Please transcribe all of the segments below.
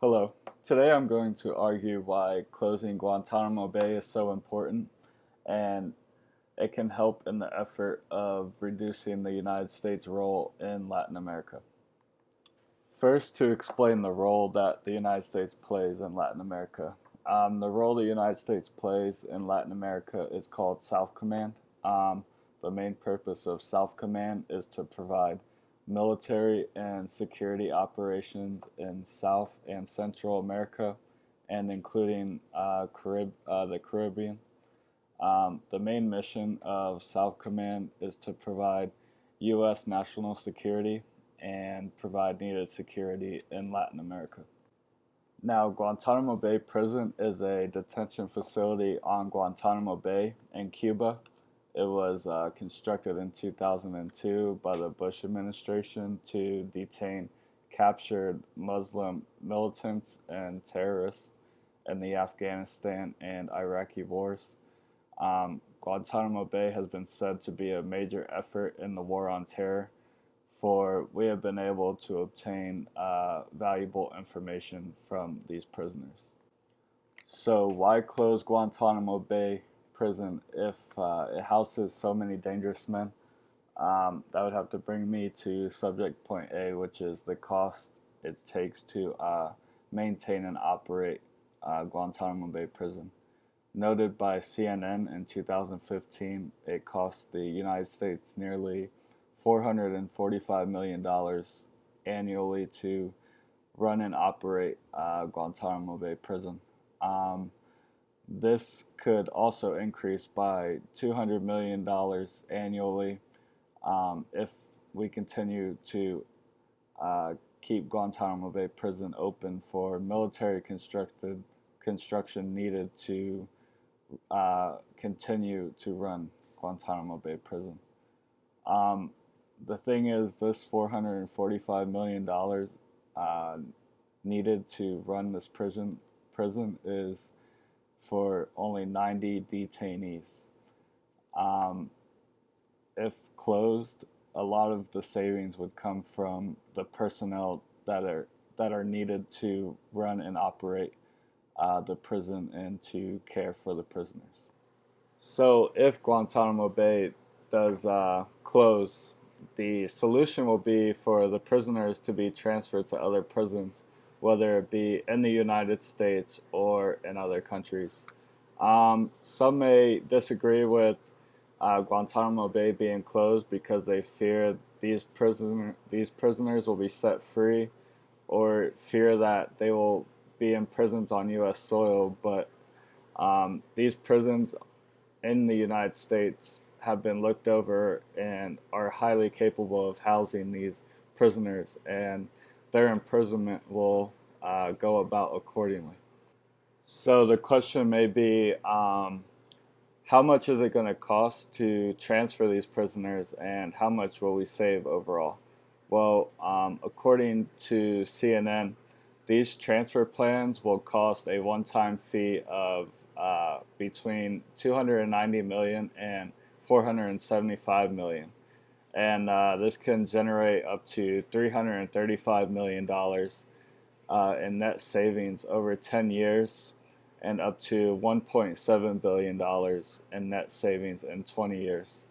Hello. Today I'm going to argue why closing Guantanamo Bay is so important and it can help in the effort of reducing the United States' role in Latin America. First, to explain the role that the United States plays in Latin America. The role the United States plays in Latin America is called South Command. The main purpose of South Command is to provide military and security operations in South and Central America, and including the Caribbean. The main mission of South Command is to provide U.S. national security and provide needed security in Latin America. Now, Guantanamo Bay Prison is a detention facility on Guantanamo Bay in Cuba. It was constructed in 2002 by the Bush administration to detain captured Muslim militants and terrorists in the Afghanistan and Iraqi wars. Guantanamo Bay has been said to be a major effort in the war on terror, for we have been able to obtain valuable information from these prisoners. So, why close Guantanamo Bay prison if it houses so many dangerous men? That would have to bring me to subject point A, which is the cost it takes to maintain and operate Guantanamo Bay prison. Noted by CNN in 2015, it cost the United States nearly $445 million annually to run and operate Guantanamo Bay prison. Um, this could also increase by $200 million annually if we continue to keep Guantanamo Bay prison open for military construction needed to continue to run Guantanamo Bay prison. Um, the thing is, this $445 million needed to run this prison is for only 90 detainees. Um, if closed, a lot of the savings would come from the personnel that are needed to run and operate the prison and to care for the prisoners. So, if Guantanamo Bay does close, the solution will be for the prisoners to be transferred to other prisons, whether it be in the United States or in other countries. Some may disagree with Guantanamo Bay being closed because they fear these prisoners will be set free, or fear that they will be in prisons on U.S. soil. But these prisons in the United States have been looked over and are highly capable of housing these prisoners, and their imprisonment will go about accordingly. So the question may be, how much is it going to cost to transfer these prisoners, and how much will we save overall? Well, according to CNN, these transfer plans will cost a one-time fee of between 290 million and 475 million, and this can generate up to 335 million dollars in net savings over 10 years, and up to 1.7 billion dollars in net savings in 20 years.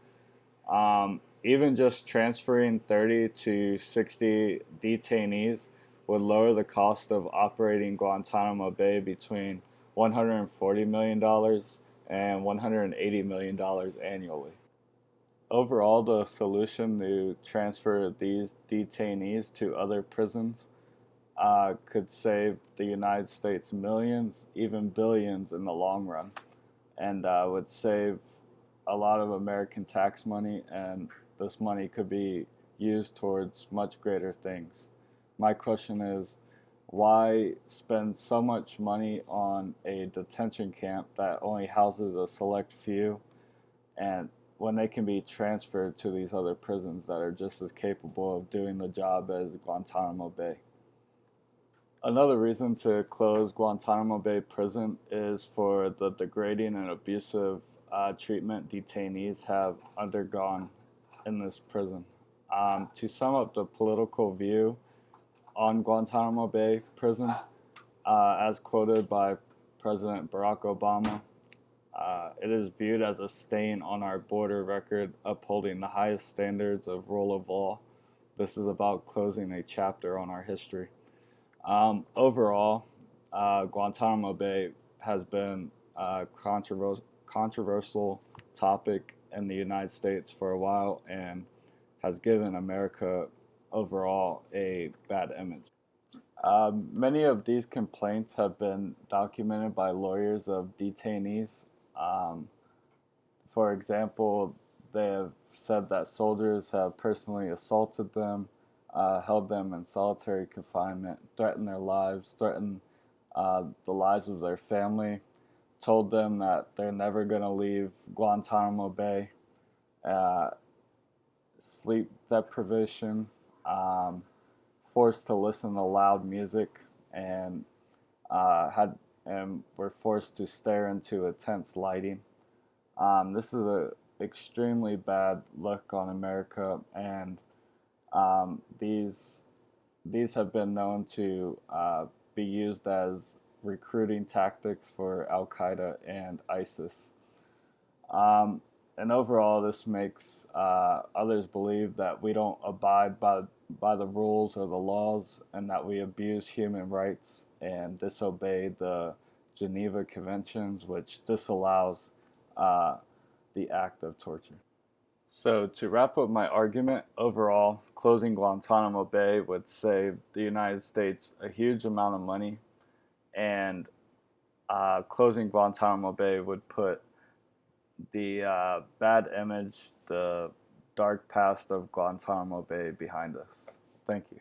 Even just transferring 30 to 60 detainees would lower the cost of operating Guantanamo Bay between $140 million and $180 million annually. Overall, the solution to transfer these detainees to other prisons could save the United States millions, even billions in the long run, and would save a lot of American tax money, and this money could be used towards much greater things. My question is, why spend so much money on a detention camp that only houses a select few, and when they can be transferred to these other prisons that are just as capable of doing the job as Guantanamo Bay? Another reason to close Guantanamo Bay prison is for the degrading and abusive treatment detainees have undergone in this prison. To sum up the political view on Guantanamo Bay prison, as quoted by President Barack Obama, it is viewed as a stain on our border record upholding the highest standards of rule of law. This is about closing a chapter on our history. Overall, Guantanamo Bay has been a controversial topic in the United States for a while and has given America overall a bad image. Many of these complaints have been documented by lawyers of detainees. Um, for example, they have said that soldiers have personally assaulted them, held them in solitary confinement, threatened their lives, threatened the lives of their family, told them that they're never going to leave Guantanamo Bay, uh, sleep deprivation, um, forced to listen to loud music, and had and were forced to stare into intense lighting. This is a extremely bad look on America, and these have been known to be used as recruiting tactics for Al Qaeda and ISIS. Um, and overall, this makes others believe that we don't abide by the rules or the laws, and that we abuse human rights and disobey the Geneva Conventions, which disallows uh, the act of torture. So, to wrap up my argument, overall, closing Guantanamo Bay would save the United States a huge amount of money, and closing Guantanamo Bay would put the bad image, the dark past of Guantanamo Bay behind us. Thank you.